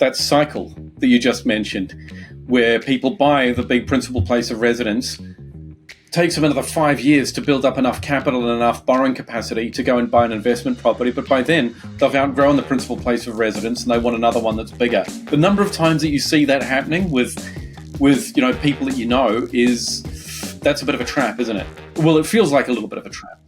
that cycle that you just mentioned, where people buy the big principal place of residence, takes them another 5 years to build up enough capital and enough borrowing capacity to go and buy an investment property. But by then, they've outgrown the principal place of residence and they want another one that's bigger. The number of times that you see that happening with people that you know that's a bit of a trap, isn't it? Well, it feels like a little bit of a trap.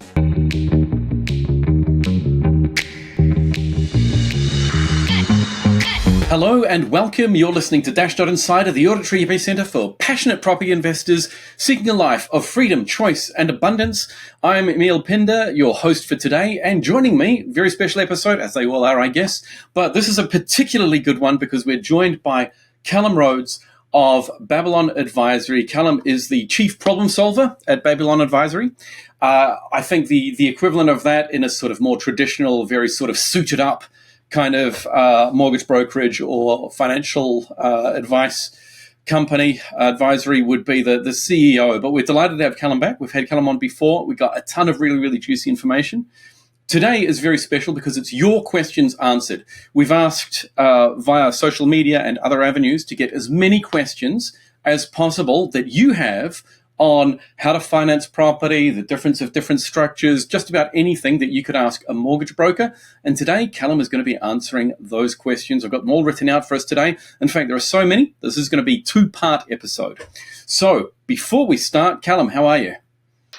Hello and welcome. You're listening to Dashdot Insider, the auditory epicenter for passionate property investors seeking a life of freedom, choice, and abundance. I'm Emil Pinder, your host for today, and joining me, very special episode, as they all are, I guess, but this is a particularly good one because we're joined by Callum Rhodes of Babylon Advisory. Callum is the chief problem solver at Babylon Advisory. I think the equivalent of that in a sort of more traditional, very sort of suited up kind of mortgage brokerage or financial advice company advisory would be the CEO. But we're delighted to have Callum back. We've had Callum on before. We got a ton of really, really juicy information. Today is very special because it's your questions answered. We've asked via social media and other avenues to get as many questions as possible that you have on how to finance property, the difference of different structures, just about anything that you could ask a mortgage broker. And today, Callum is going to be answering those questions. I've got them all written out for us today. In fact, there are so many. This is going to be a two-part episode. So before we start, Callum, how are you?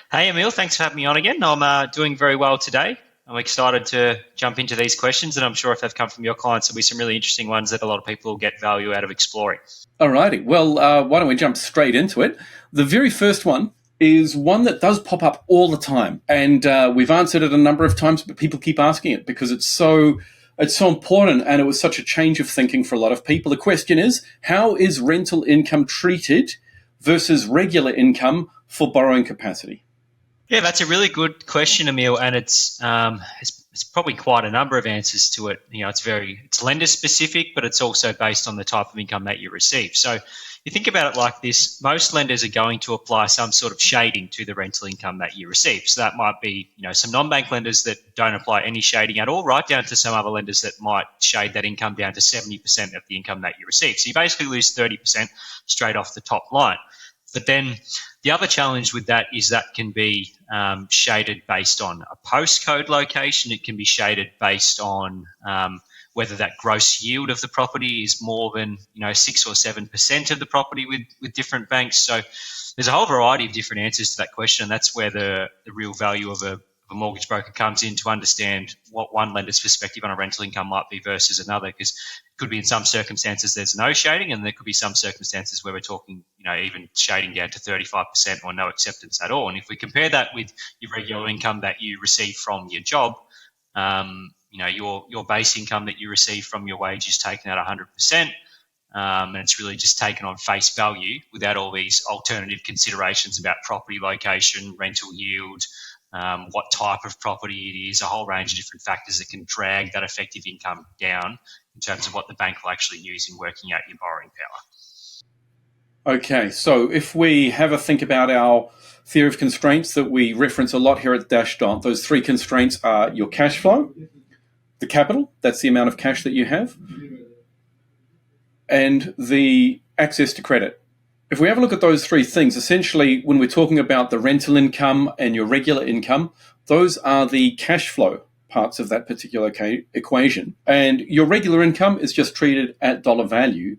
Hey, Emil. Thanks for having me on again. I'm doing very well today. I'm excited to jump into these questions, and I'm sure if they've come from your clients, there'll be some really interesting ones that a lot of people will get value out of exploring. All righty. Well, why don't we jump straight into it? The very first one is one that does pop up all the time, and we've answered it a number of times, but people keep asking it because it's so important, and it was such a change of thinking for a lot of people. The question is, how is rental income treated versus regular income for borrowing capacity? Yeah, that's a really good question, Emil, and it's probably quite a number of answers to it. You know, it's lender specific, but it's also based on the type of income that you receive. So you think about it like this: most lenders are going to apply some sort of shading to the rental income that you receive. So that might be, some non-bank lenders that don't apply any shading at all, right down to some other lenders that might shade that income down to 70% of the income that you receive. So you basically lose 30% straight off the top line. But then the other challenge with that is that can be shaded based on a postcode location. It can be shaded based on whether that gross yield of the property is more than 6 or 7% of the property with different banks. So there's a whole variety of different answers to that question. And that's where the real value of a mortgage broker comes in, to understand what one lender's perspective on a rental income might be versus another, because it could be in some circumstances there's no shading, and there could be some circumstances where we're talking even shading down to 35% or no acceptance at all. And if we compare that with your regular income that you receive from your job, your base income that you receive from your wage is taken at 100%, and it's really just taken on face value without all these alternative considerations about property location, rental yield, what type of property it is, a whole range of different factors that can drag that effective income down in terms of what the bank will actually use in working out your borrowing power. Okay, so if we have a think about our theory of constraints that we reference a lot here at Dashdot, those three constraints are your cash flow, the capital, that's the amount of cash that you have, and the access to credit. If we have a look at those three things, essentially when we're talking about the rental income and your regular income, those are the cash flow parts of that particular equation. And your regular income is just treated at dollar value.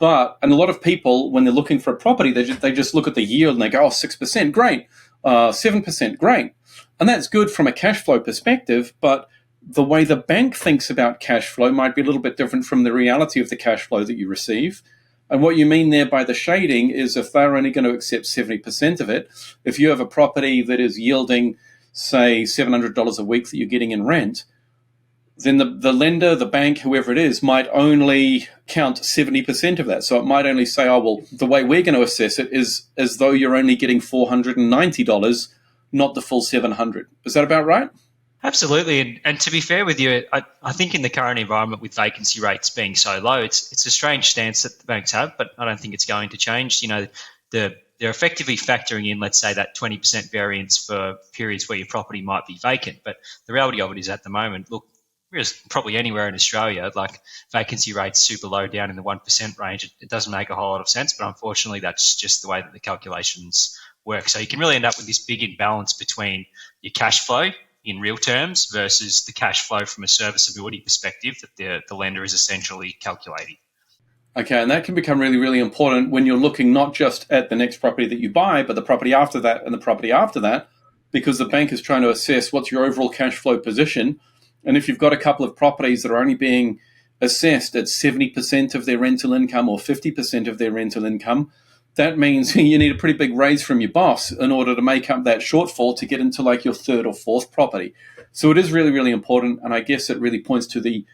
And a lot of people, when they're looking for a property, they just look at the yield and they go, 6%, great, 7%, great. And that's good from a cash flow perspective, but the way the bank thinks about cash flow might be a little bit different from the reality of the cash flow that you receive. And what you mean there by the shading is if they're only going to accept 70% of it, if you have a property that is yielding, say, $700 a week that you're getting in rent, then the lender, the bank, whoever it is, might only count 70% of that. So it might only say, the way we're going to assess it is as though you're only getting $490, not the full $700. Is that about right? Absolutely. And to be fair with you, I think in the current environment with vacancy rates being so low, it's a strange stance that the banks have, but I don't think it's going to change. They're effectively factoring in, let's say, that 20% variance for periods where your property might be vacant. But the reality of it is at the moment, look, probably anywhere in Australia, like vacancy rates super low down in the 1% range. It doesn't make a whole lot of sense, but unfortunately that's just the way that the calculations work. So you can really end up with this big imbalance between your cash flow in real terms versus the cash flow from a serviceability perspective that the lender is essentially calculating. Okay, and that can become really, really important when you're looking not just at the next property that you buy, but the property after that and the property after that, because the bank is trying to assess what's your overall cash flow position. And if you've got a couple of properties that are only being assessed at 70% of their rental income or 50% of their rental income, that means you need a pretty big raise from your boss in order to make up that shortfall to get into like your third or fourth property. So it is really, really important. And I guess it really points to the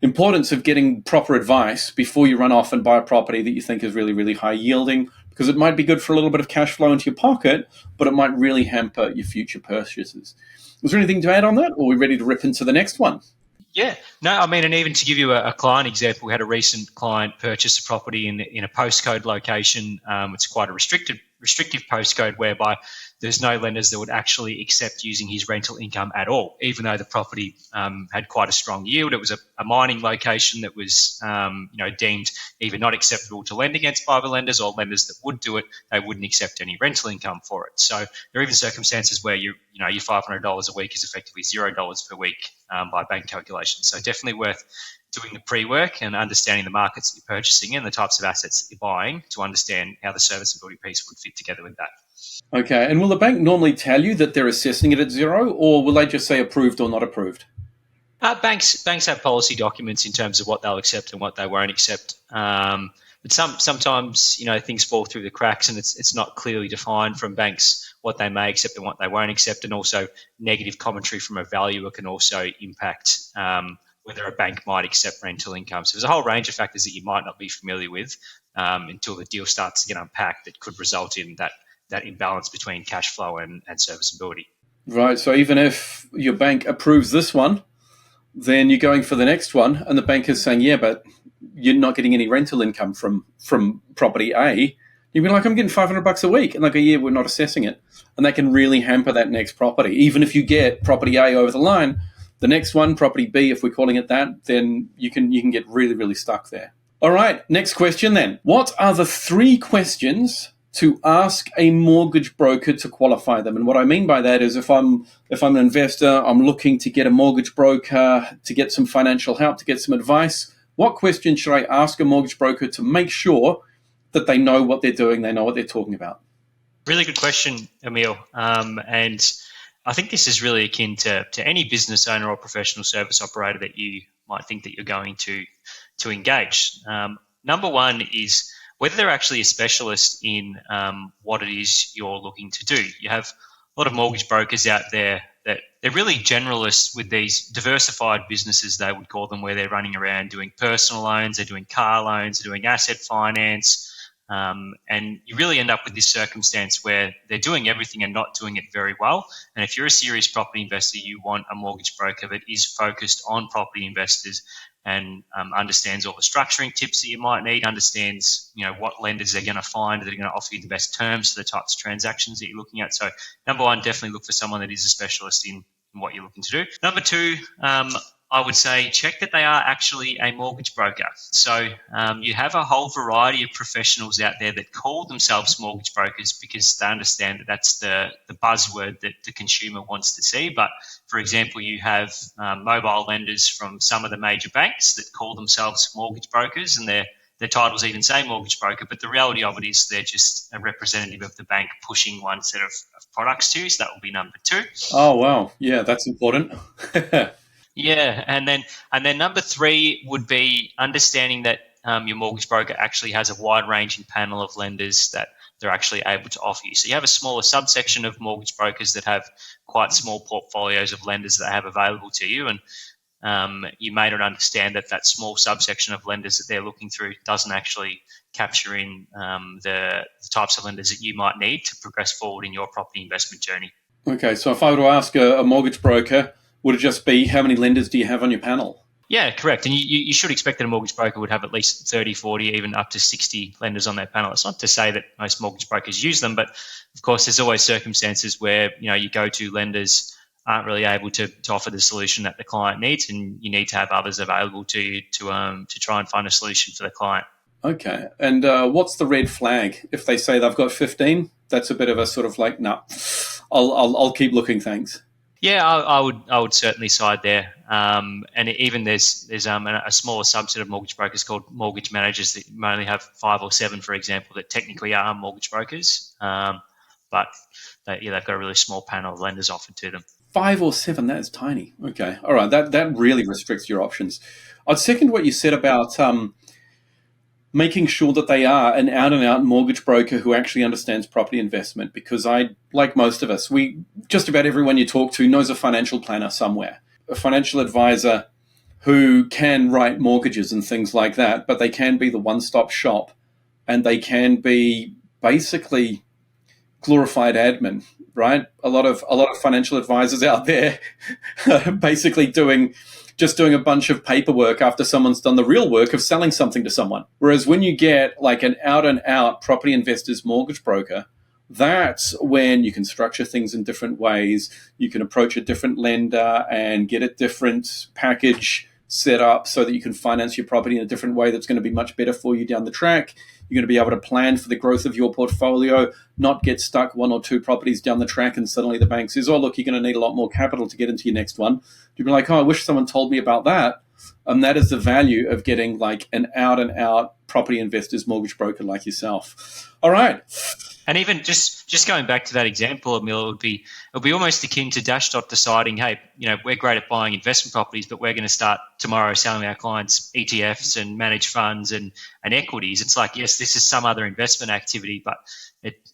importance of getting proper advice before you run off and buy a property that you think is really, really high yielding, because it might be good for a little bit of cash flow into your pocket, but it might really hamper your future purchases. Was there anything to add on that, or are we ready to rip into the next one? Yeah, no, I mean, and even to give you a client example, we had a recent client purchase a property in a postcode location. It's quite a restrictive postcode whereby there's no lenders that would actually accept using his rental income at all, even though the property had quite a strong yield. It was a mining location that was deemed either not acceptable to lend against by the lenders, or lenders that would do it, they wouldn't accept any rental income for it. So there are even circumstances where your $500 a week is effectively $0 per week by bank calculations. So definitely worth doing the pre-work and understanding the markets that you're purchasing and the types of assets that you're buying to understand how the serviceability piece would fit together with that. Okay, and will the bank normally tell you that they're assessing it at zero, or will they just say approved or not approved? Banks have policy documents in terms of what they'll accept and what they won't accept. But sometimes things fall through the cracks, and it's not clearly defined from banks what they may accept and what they won't accept, and also negative commentary from a valuer can also impact whether a bank might accept rental income. So there's a whole range of factors that you might not be familiar with until the deal starts to get unpacked that could result in that imbalance between cash flow and serviceability. Right, so even if your bank approves this one, then you're going for the next one, and the bank is saying, yeah, but you're not getting any rental income from property A. You'd be like, I'm getting $500 a week. And like, yeah, we're not assessing it. And that can really hamper that next property. Even if you get property A over the line, the next one, property B, if we're calling it that, then you can get really, really stuck there. All right, next question then. What are the 3 questions to ask a mortgage broker to qualify them? And what I mean by that is if I'm an investor, I'm looking to get a mortgage broker to get some financial help, to get some advice, what question should I ask a mortgage broker to make sure that they know what they're doing, they know what they're talking about? Really good question, Emil. And I think this is really akin to any business owner or professional service operator that you might think that you're going to engage. Number one is whether they're actually a specialist in what it is you're looking to do. You have a lot of mortgage brokers out there that they're really generalists with these diversified businesses, they would call them, where they're running around doing personal loans, they're doing car loans, they're doing asset finance. And you really end up with this circumstance where they're doing everything and not doing it very well. And if you're a serious property investor, you want a mortgage broker that is focused on property investors and understands all the structuring tips that you might need, understands what lenders they're going to find that are going to offer you the best terms for the types of transactions that you're looking at. So number one, definitely look for someone that is a specialist in what you're looking to do. Number two, I would say check that they are actually a mortgage broker. So you have a whole variety of professionals out there that call themselves mortgage brokers because they understand that that's the buzzword that the consumer wants to see. But for example, you have mobile lenders from some of the major banks that call themselves mortgage brokers, and their titles even say mortgage broker, but the reality of it is they're just a representative of the bank pushing one set of products to you. So that will be number two. Oh, wow. Yeah, that's important. Yeah, and then number three would be understanding that your mortgage broker actually has a wide-ranging panel of lenders that they're actually able to offer you. So you have a smaller subsection of mortgage brokers that have quite small portfolios of lenders that they have available to you, and you may not understand that small subsection of lenders that they're looking through doesn't actually capture in the types of lenders that you might need to progress forward in your property investment journey. Okay, so if I were to ask a mortgage broker, would it just be how many lenders do you have on your panel? Yeah, correct. And you should expect that a mortgage broker would have at least 30, 40, even up to 60 lenders on their panel. It's not to say that most mortgage brokers use them, but of course there's always circumstances where you go to lenders aren't really able to offer the solution that the client needs, and you need to have others available to you to try and find a solution for the client. Okay. And what's the red flag? If they say they've got 15, that's a bit of a sort of like, no, I'll keep looking, thanks. Yeah, I would certainly side there. And even there's a smaller subset of mortgage brokers called mortgage managers that only have 5 or 7, for example, that technically are mortgage brokers, but they've got a really small panel of lenders offered to them. 5 or 7, that is tiny. Okay, all right, that really restricts your options. I'd second what you said about making sure that they are an out-and-out mortgage broker who actually understands property investment, because like most of us, just about everyone you talk to knows a financial planner somewhere, a financial advisor who can write mortgages and things like that, but they can be the one-stop shop, and they can be basically glorified admin, right? A lot of financial advisors out there basically doing a bunch of paperwork after someone's done the real work of selling something to someone. Whereas when you get like an out-and-out property investor's mortgage broker, that's when you can structure things in different ways. You can approach a different lender and get a different package set up so that you can finance your property in a different way that's going to be much better for you down the track. You're going to be able to plan for the growth of your portfolio, not get stuck 1 or 2 properties down the track and suddenly the bank says, oh, look, you're going to need a lot more capital to get into your next one. You'll be like, oh, I wish someone told me about that. And that is the value of getting like an out-and-out property investor's mortgage broker like yourself. All right. And even just going back to that example, Emil, it would be almost akin to Dashdot deciding, hey, we're great at buying investment properties, but we're going to start tomorrow selling our clients ETFs and managed funds and equities. It's like, yes, this is some other investment activity, but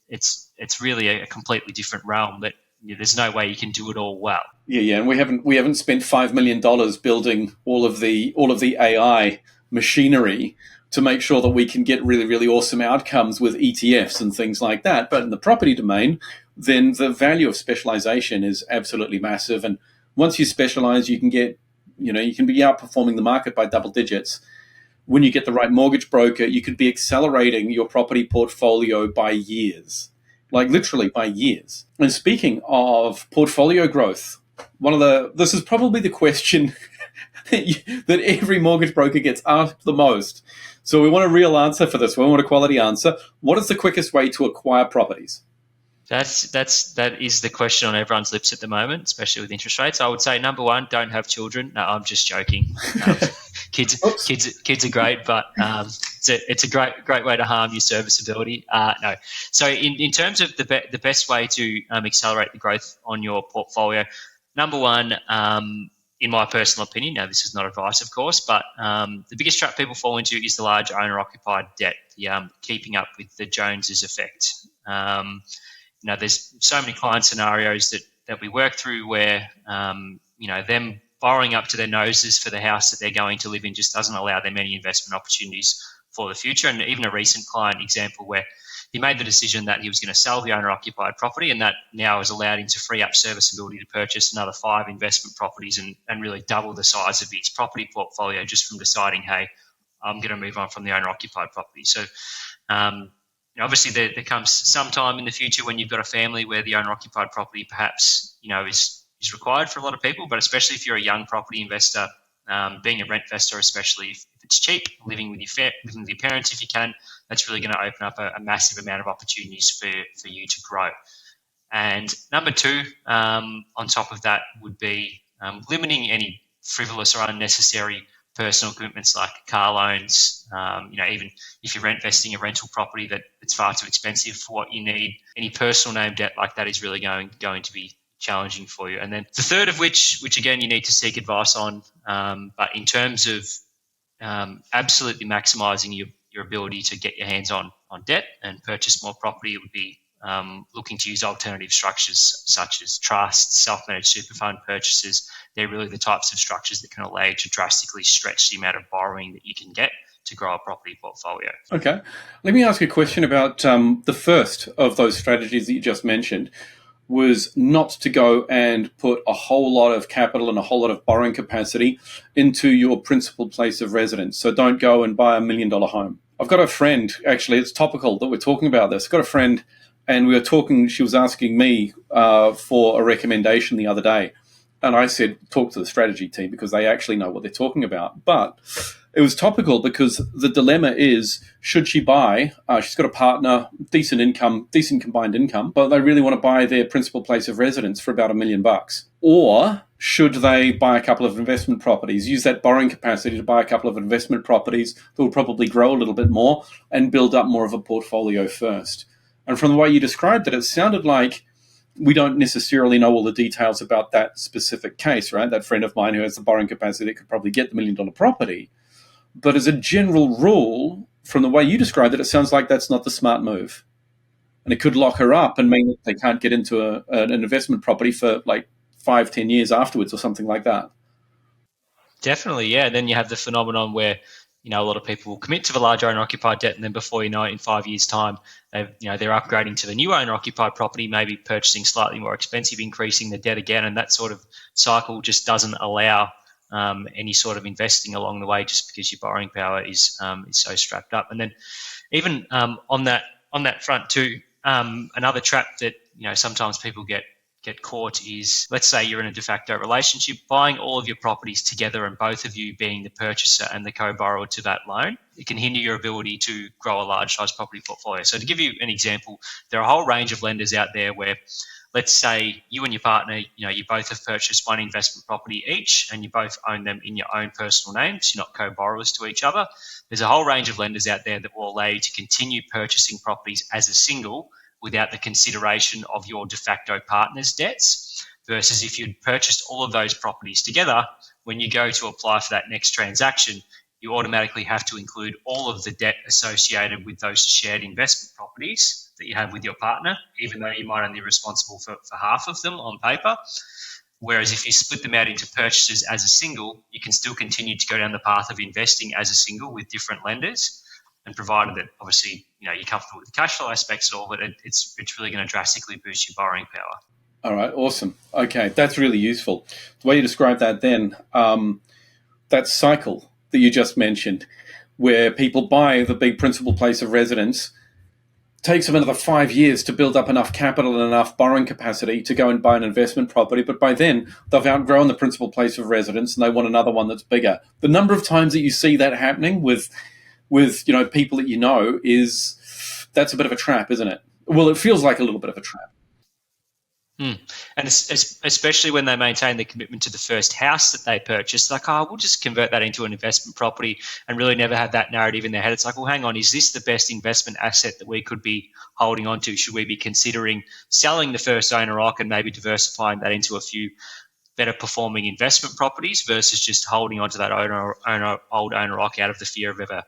it's really a completely different realm that there's no way you can do it all well. Yeah, and we haven't spent $5 million building all of the AI machinery to make sure that we can get really, really awesome outcomes with ETFs and things like that. But in the property domain, then the value of specialization is absolutely massive. And once you specialize, you can get, you can be outperforming the market by double digits. When you get the right mortgage broker, you could be accelerating your property portfolio by years, like literally by years. And speaking of portfolio growth, this is probably the question that every mortgage broker gets asked the most. So we want a real answer for this. We want a quality answer. What is the quickest way to acquire properties? That is the question on everyone's lips at the moment, especially with interest rates. I would say number 1, don't have children. No, I'm just joking. Kids are great, but it's a great way to harm your serviceability. No. So in terms of the best way to accelerate the growth on your portfolio, number 1. In my personal opinion, now this is not advice, of course, but the biggest trap people fall into is the large owner-occupied debt, the keeping up with the Joneses effect. There's so many client scenarios that we work through where, them borrowing up to their noses for the house that they're going to live in just doesn't allow them any investment opportunities for the future. And even a recent client example where he made the decision that he was going to sell the owner-occupied property, and that now has allowed him to free up serviceability to purchase another 5 investment properties and really double the size of his property portfolio just from deciding, hey, I'm going to move on from the owner-occupied property. So obviously there comes some time in the future when you've got a family where the owner-occupied property perhaps is required for a lot of people, but especially if you're a young property investor, being a rent investor, especially if it's cheap, living with your parents if you can, that's really going to open up a massive amount of opportunities for you to grow. And number 2, on top of that, would be limiting any frivolous or unnecessary personal commitments like car loans. Even if you're investing a rental property that it's far too expensive for what you need, any personal name debt like that is really going to be challenging for you. And then the third of which again you need to seek advice on, but in terms of absolutely maximizing your ability to get your hands on debt and purchase more property, it would be looking to use alternative structures such as trusts, self-managed super fund purchases. They're really the types of structures that can allow you to drastically stretch the amount of borrowing that you can get to grow a property portfolio. Okay. Let me ask you a question about the first of those strategies that you just mentioned, was not to go and put a whole lot of capital and a whole lot of borrowing capacity into your principal place of residence. So don't go and buy $1 million home. I've got a friend, actually, it's topical that we're talking about this. I've got a friend, And we were talking, she was asking me for a recommendation the other day. And I said, talk to the strategy team because they actually know what they're talking about. But it was topical because the dilemma is, should she buy? She's got a partner, decent income, decent combined income, but they really want to buy their principal place of residence for about $1 million. Or should they buy a couple of investment properties, use that borrowing capacity to buy a couple of investment properties that will probably grow a little bit more and build up more of a portfolio first? And from the way you described it, it sounded like we don't necessarily know all the details about that specific case, right? That friend of mine who has the borrowing capacity that could probably get the $1 million property. But as a general rule, from the way you described it, it sounds like that's not the smart move. And it could lock her up and mean that they can't get into an investment property for like 5-10 years afterwards or something like that. Definitely, yeah. Then you have the phenomenon where, a lot of people will commit to the large owner-occupied debt, and then before you know it, in 5 years' time, they're upgrading to the new owner-occupied property, maybe purchasing slightly more expensive, increasing the debt again, and that sort of cycle just doesn't allow any sort of investing along the way, just because your borrowing power is so strapped up. And then even on that front too, another trap that sometimes people get caught is, let's say you're in a de facto relationship, buying all of your properties together and both of you being the purchaser and the co-borrower to that loan. It can hinder your ability to grow a large size property portfolio. So to give you an example, there are a whole range of lenders out there where, let's say you and your partner, you both have purchased one investment property each and you both own them in your own personal names. You're not co-borrowers to each other. There's a whole range of lenders out there that will allow you to continue purchasing properties as a single without the consideration of your de facto partner's debts, versus if you'd purchased all of those properties together, when you go to apply for that next transaction, you automatically have to include all of the debt associated with those shared investment properties that you have with your partner, even though you might only be responsible for half of them on paper. Whereas if you split them out into purchases as a single, you can still continue to go down the path of investing as a single with different lenders. And provided that obviously you're comfortable with the cash flow aspects at all, but it's really going to drastically boost your borrowing power. All right, awesome. Okay, that's really useful. The way you describe that then, that cycle that you just mentioned, where people buy the big principal place of residence, takes them another 5 years to build up enough capital and enough borrowing capacity to go and buy an investment property. But by then, they've outgrown the principal place of residence and they want another one that's bigger. The number of times that you see that happening with people that that's a bit of a trap, isn't it? Well, it feels like a little bit of a trap. And especially when they maintain the commitment to the first house that they purchased, like, we'll just convert that into an investment property, and really never have that narrative in their head. It's like, well, hang on, is this the best investment asset that we could be holding on to? Should we be considering selling the first owner occ and maybe diversifying that into a few better performing investment properties versus just holding on to that old owner occ out of the fear of ever,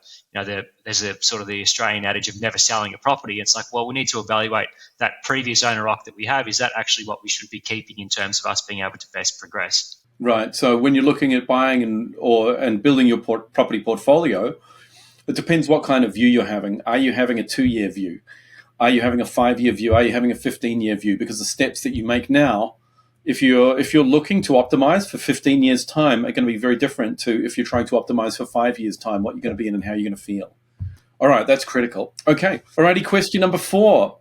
there's a sort of the Australian adage of never selling a property. It's like, well, we need to evaluate that previous owner occ that we have. Is that actually what we should be keeping in terms of us being able to best progress? Right. So when you're looking at buying and building your property portfolio, it depends what kind of view you're having. Are you having a 2-year view? Are you having a 5-year view? Are you having a 15-year view? Because the steps that you make now, if you're looking to optimize for 15 years' time, are going to be very different to if you're trying to optimize for 5 years' time, what you're going to be in and how you're going to feel. All right, that's critical. Okay, alrighty, question number 4.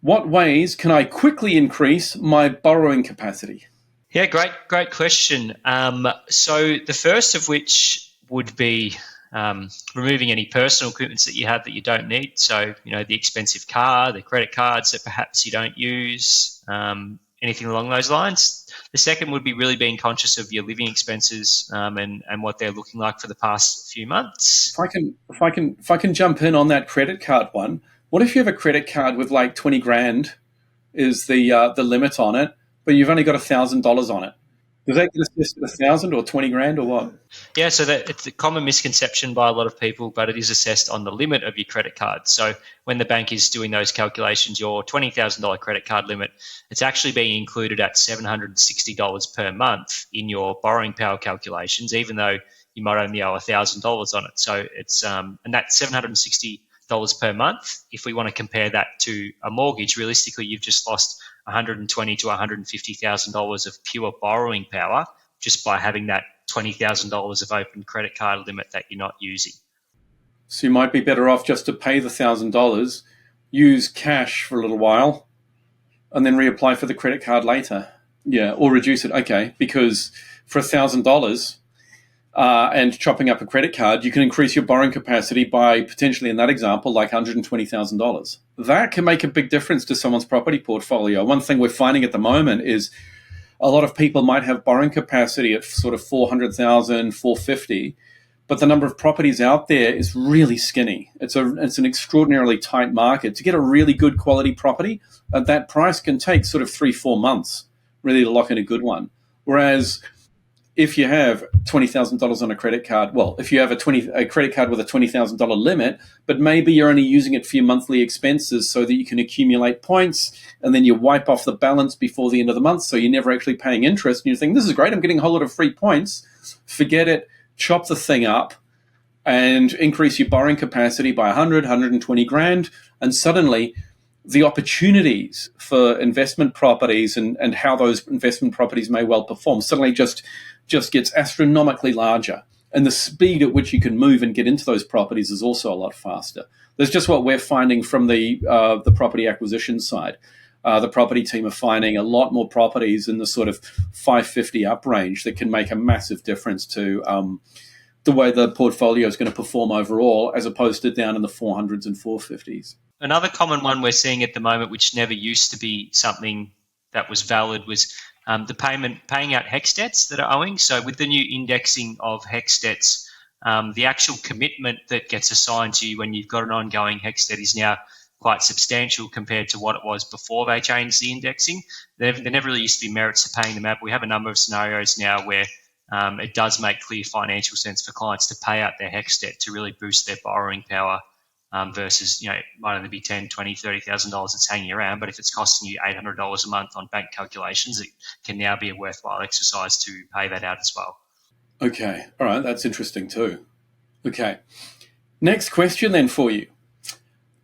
What ways can I quickly increase my borrowing capacity? Yeah, great question. So the first of which would be removing any personal commitments that you have that you don't need. So, the expensive car, the credit cards that perhaps you don't use, anything along those lines. The second would be really being conscious of your living expenses and what they're looking like for the past few months. If I can jump in on that credit card one, what if you have a credit card with like 20 grand is the limit on it, but you've only got $1,000 on it? Does that get assessed at 1,000 or 20 grand or what? Yeah, so that it's a common misconception by a lot of people, but it is assessed on the limit of your credit card. So when the bank is doing those calculations, your $20,000 credit card limit, it's actually being included at $760 per month in your borrowing power calculations, even though you might only owe $1,000 on it. So it's and that $760 per month, if we want to compare that to a mortgage, realistically, you've just lost $120,000 to $150,000 of pure borrowing power just by having that $20,000 of open credit card limit that you're not using. So you might be better off just to pay the $1,000 use cash for a little while and then reapply for the credit card later. Yeah, or reduce it. Okay, because for $1,000 and chopping up a credit card, you can increase your borrowing capacity by potentially, in that example, like $120,000. That can make a big difference to someone's property portfolio. One thing we're finding at the moment is a lot of people might have borrowing capacity at sort of $400,000, $450,000, but the number of properties out there is really skinny. It's an extraordinarily tight market. To get a really good quality property at that price can take sort of 3-4 months really to lock in a good one. Whereas if you have $20,000 on a credit card, well, if you have a credit card with a $20,000 limit, but maybe you're only using it for your monthly expenses so that you can accumulate points, and then you wipe off the balance before the end of the month, so you're never actually paying interest, and you think, this is great, I'm getting a whole lot of free points. Forget it, chop the thing up, and increase your borrowing capacity by 100, 120 grand, and suddenly the opportunities for investment properties and how those investment properties may well perform suddenly just gets astronomically larger. And the speed at which you can move and get into those properties is also a lot faster. That's just what we're finding from the property acquisition side. The property team are finding a lot more properties in the sort of 550 up range that can make a massive difference to the way the portfolio is going to perform overall, as opposed to down in the 400s and 450s. Another common one we're seeing at the moment, which never used to be something that was valid, was the paying out HEX debts that are owing. So with the new indexing of HEX debts, the actual commitment that gets assigned to you when you've got an ongoing HEX debt is now quite substantial compared to what it was before they changed the indexing. There never really used to be merits to paying them out. We have a number of scenarios now where it does make clear financial sense for clients to pay out their HEX debt to really boost their borrowing power. Versus, it might only be $10,000, $20,000, $30,000 that's hanging around, but if it's costing you $800 a month on bank calculations, it can now be a worthwhile exercise to pay that out as well. Okay, all right, that's interesting too. Okay, next question then for you.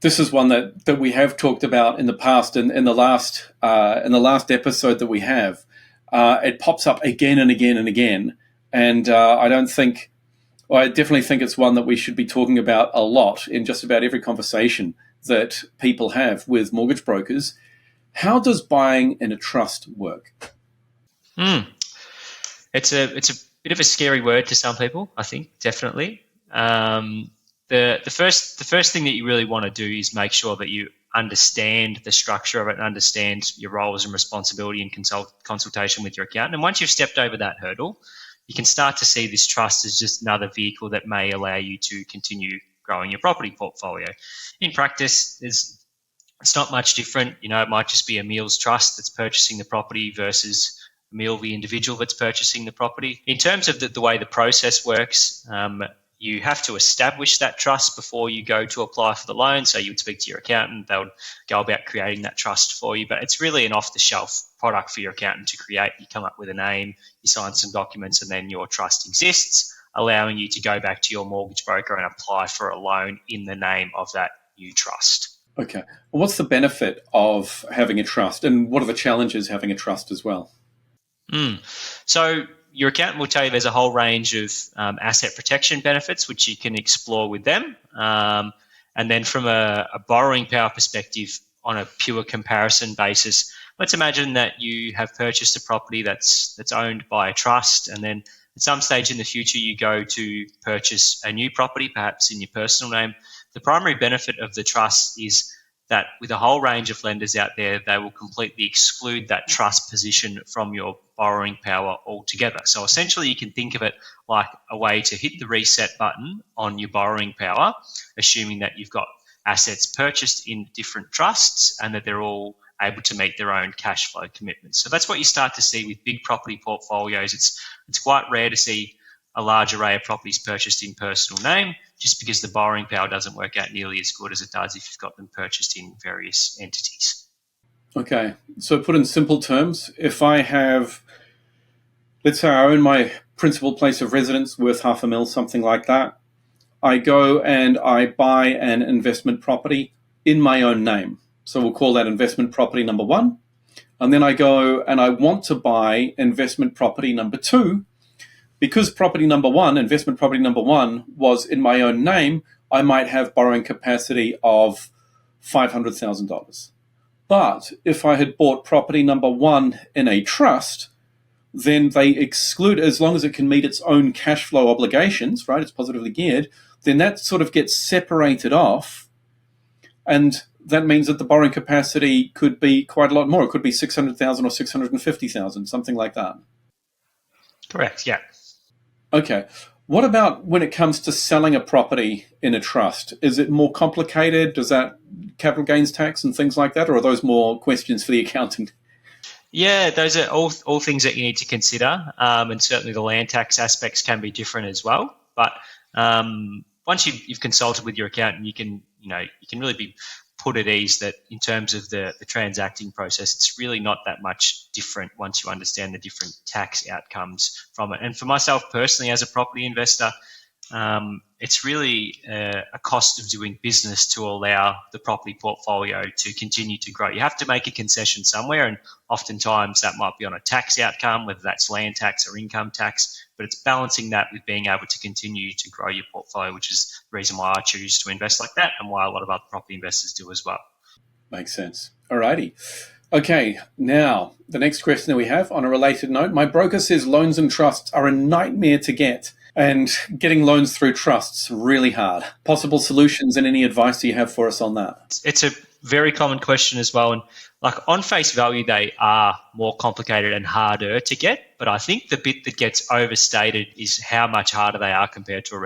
This is one that we have talked about in the past, and in the last episode that we have, it pops up again and again and again, and I definitely think it's one that we should be talking about a lot in just about every conversation that people have with mortgage brokers. How does buying in a trust work? It's a bit of a scary word to some people, I think, definitely. The first thing that you really want to do is make sure that you understand the structure of it and understand your roles and responsibility in consultation with your accountant. And once you've stepped over that hurdle, you can start to see this trust as just another vehicle that may allow you to continue growing your property portfolio. In practice, it's not much different. It might just be Emil's trust that's purchasing the property versus Emil, the individual that's purchasing the property. In terms of the way the process works, you have to establish that trust before you go to apply for the loan. So you would speak to your accountant, they would go about creating that trust for you, but it's really an off-the-shelf product for your accountant to create. You come up with a name, you sign some documents, and then your trust exists, allowing you to go back to your mortgage broker and apply for a loan in the name of that new trust. Okay. Well, what's the benefit of having a trust, and what are the challenges having a trust as well? So your accountant will tell you there's a whole range of asset protection benefits which you can explore with them. And then from a borrowing power perspective, on a pure comparison basis, let's imagine that you have purchased a property that's owned by a trust, and then at some stage in the future you go to purchase a new property, perhaps in your personal name. The primary benefit of the trust is that with a whole range of lenders out there, they will completely exclude that trust position from your borrowing power altogether. So essentially you can think of it like a way to hit the reset button on your borrowing power, assuming that you've got assets purchased in different trusts and that they're all able to meet their own cash flow commitments. So that's what you start to see with big property portfolios. It's quite rare to see a large array of properties purchased in personal name, just because the borrowing power doesn't work out nearly as good as it does if you've got them purchased in various entities. Okay, so put in simple terms, if I have, let's say I own my principal place of residence worth $500,000, something like that, I go and I buy an investment property in my own name. So we'll call that investment property number one. And then I go and I want to buy investment property number two. Because investment property number one was in my own name, I might have borrowing capacity of $500,000. But if I had bought property number one in a trust, then they exclude, as long as it can meet its own cash flow obligations, right? It's positively geared, then that sort of gets separated off. And that means that the borrowing capacity could be quite a lot more. It could be 600,000 or 650,000, something like that. Correct, yeah. Okay. What about when it comes to selling a property in a trust? Is it more complicated? Does that capital gains tax and things like that, or are those more questions for the accountant? Yeah, those are all things that you need to consider, and certainly the land tax aspects can be different as well. But once you've consulted with your accountant, you can really be put at ease that in terms of the transacting process, it's really not that much different once you understand the different tax outcomes from it. And for myself personally, as a property investor, it's really a cost of doing business to allow the property portfolio to continue to grow. You have to make a concession somewhere, and oftentimes that might be on a tax outcome, whether that's land tax or income tax, but it's balancing that with being able to continue to grow your portfolio, which is the reason why I choose to invest like that and why a lot of other property investors do as well. Makes sense. Alrighty. Okay, now the next question that we have on a related note, my broker says loans and trusts are a nightmare to get, and getting loans through trusts really hard. Possible solutions and any advice you have for us on that? It's a very common question as well, and like on face value, they are more complicated and harder to get. But I think the bit that gets overstated is how much harder they are compared to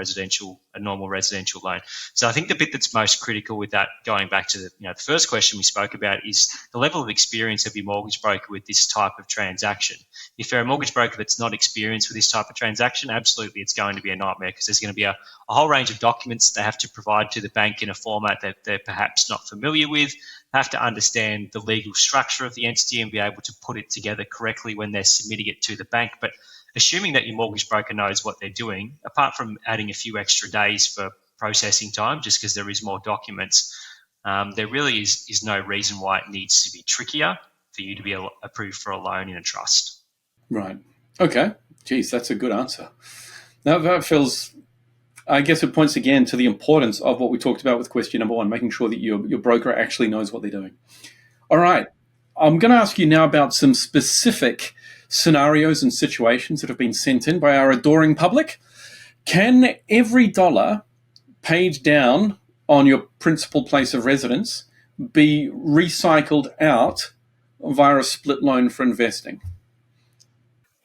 a normal residential loan. So I think the bit that's most critical with that, going back to the first question we spoke about, is the level of experience of your mortgage broker with this type of transaction. If you're a mortgage broker that's not experienced with this type of transaction, absolutely it's going to be a nightmare, because there's going to be a whole range of documents they have to provide to the bank in a format that they're perhaps not familiar with. They have to understand the legal structure of the entity and be able to put it together correctly when they're submitting it to the bank. But assuming that your mortgage broker knows what they're doing, apart from adding a few extra days for processing time, just because there is more documents, there really is no reason why it needs to be trickier for you to be approved for a loan in a trust. Right. Okay. Geez, that's a good answer. Now that feels, I guess it points again to the importance of what we talked about with question number one, making sure that your broker actually knows what they're doing. All right. I'm going to ask you now about some specific scenarios and situations that have been sent in by our adoring public. Can every dollar paid down on your principal place of residence be recycled out via a split loan for investing?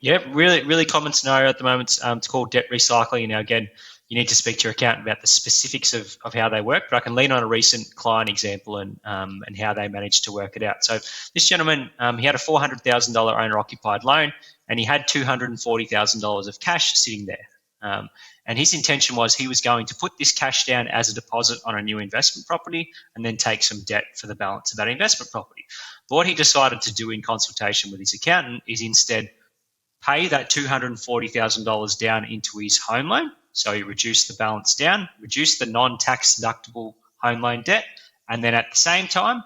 Yeah, really common scenario at the moment. It's called debt recycling. Now, again, you need to speak to your accountant about the specifics of how they work, but I can lean on a recent client example and how they managed to work it out. So this gentleman, he had a $400,000 owner-occupied loan, and he had $240,000 of cash sitting there. And his intention was he was going to put this cash down as a deposit on a new investment property and then take some debt for the balance of that investment property. But what he decided to do in consultation with his accountant is instead pay that $240,000 down into his home loan. So he reduced the balance down, reduced the non-tax deductible home loan debt, and then at the same time,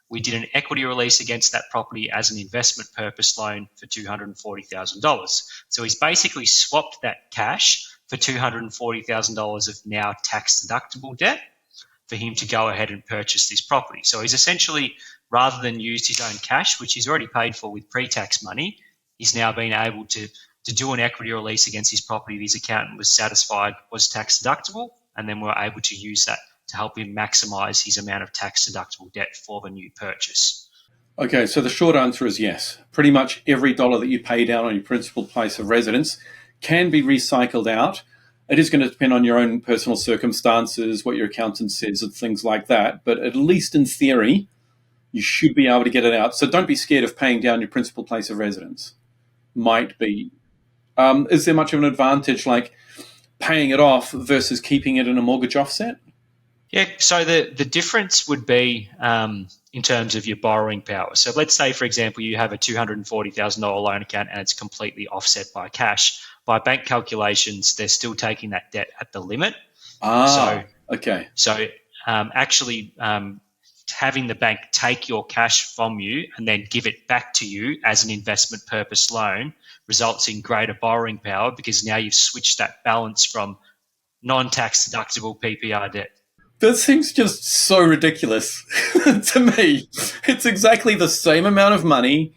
we did an equity release against that property as an investment purpose loan for $240,000. So he's basically swapped that cash for $240,000 of now tax deductible debt for him to go ahead and purchase this property. So he's essentially, rather than used his own cash, which he's already paid for with pre-tax money, he's now been able to do an equity release against his property that his accountant was satisfied was tax deductible, and then we're able to use that to help him maximize his amount of tax deductible debt for the new purchase. Okay, so the short answer is yes. Pretty much every dollar that you pay down on your principal place of residence can be recycled out. It is going to depend on your own personal circumstances, what your accountant says, and things like that. But at least in theory, you should be able to get it out. So don't be scared of paying down your principal place of residence. Might be. Is there much of an advantage like paying it off versus keeping it in a mortgage offset? Yeah, so the difference would be in terms of your borrowing power. So let's say, for example, you have a $240,000 loan account and it's completely offset by cash. By bank calculations, they're still taking that debt at the limit. Okay. So actually having the bank take your cash from you and then give it back to you as an investment purpose loan results in greater borrowing power, because now you've switched that balance from non-tax deductible PPR debt. That seems just so ridiculous to me. It's exactly the same amount of money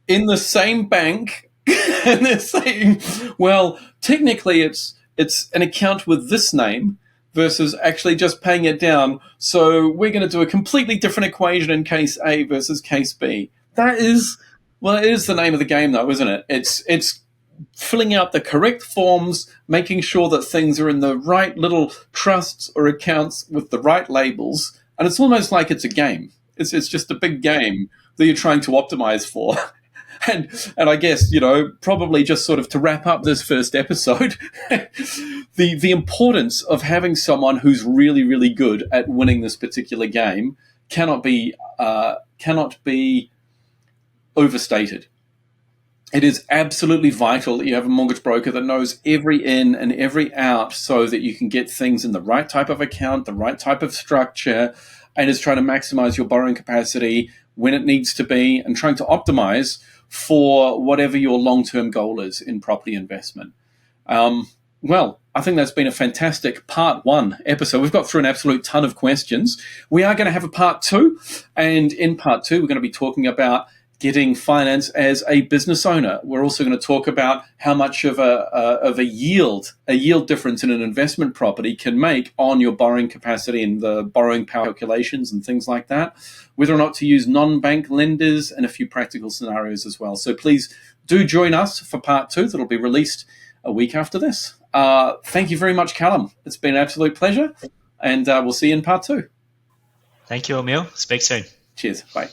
in the same bank, and they're saying, well, technically it's an account with this name versus actually just paying it down. So we're going to do a completely different equation in case A versus case B. That is, well, it is the name of the game, though, isn't it? It's filling out the correct forms, making sure that things are in the right little trusts or accounts with the right labels, and it's almost like it's a game. It's just a big game that you're trying to optimize for. And I guess, probably just sort of to wrap up this first episode, the importance of having someone who's really, really good at winning this particular game cannot be overstated. It is absolutely vital that you have a mortgage broker that knows every in and every out so that you can get things in the right type of account, the right type of structure, and is trying to maximize your borrowing capacity when it needs to be and trying to optimize for whatever your long-term goal is in property investment. Well, I think that's been a fantastic part 1 episode. We've got through an absolute ton of questions. We are going to have a part 2, and in part 2, we're going to be talking about getting finance as a business owner. We're also going to talk about how much of a yield difference in an investment property can make on your borrowing capacity and the borrowing power calculations and things like that, whether or not to use non-bank lenders, and a few practical scenarios as well. So please do join us for part 2 that'll be released a week after this. Thank you very much, Callum. It's been an absolute pleasure, and we'll see you in part 2. Thank you, Emil. Speak soon. Cheers. Bye.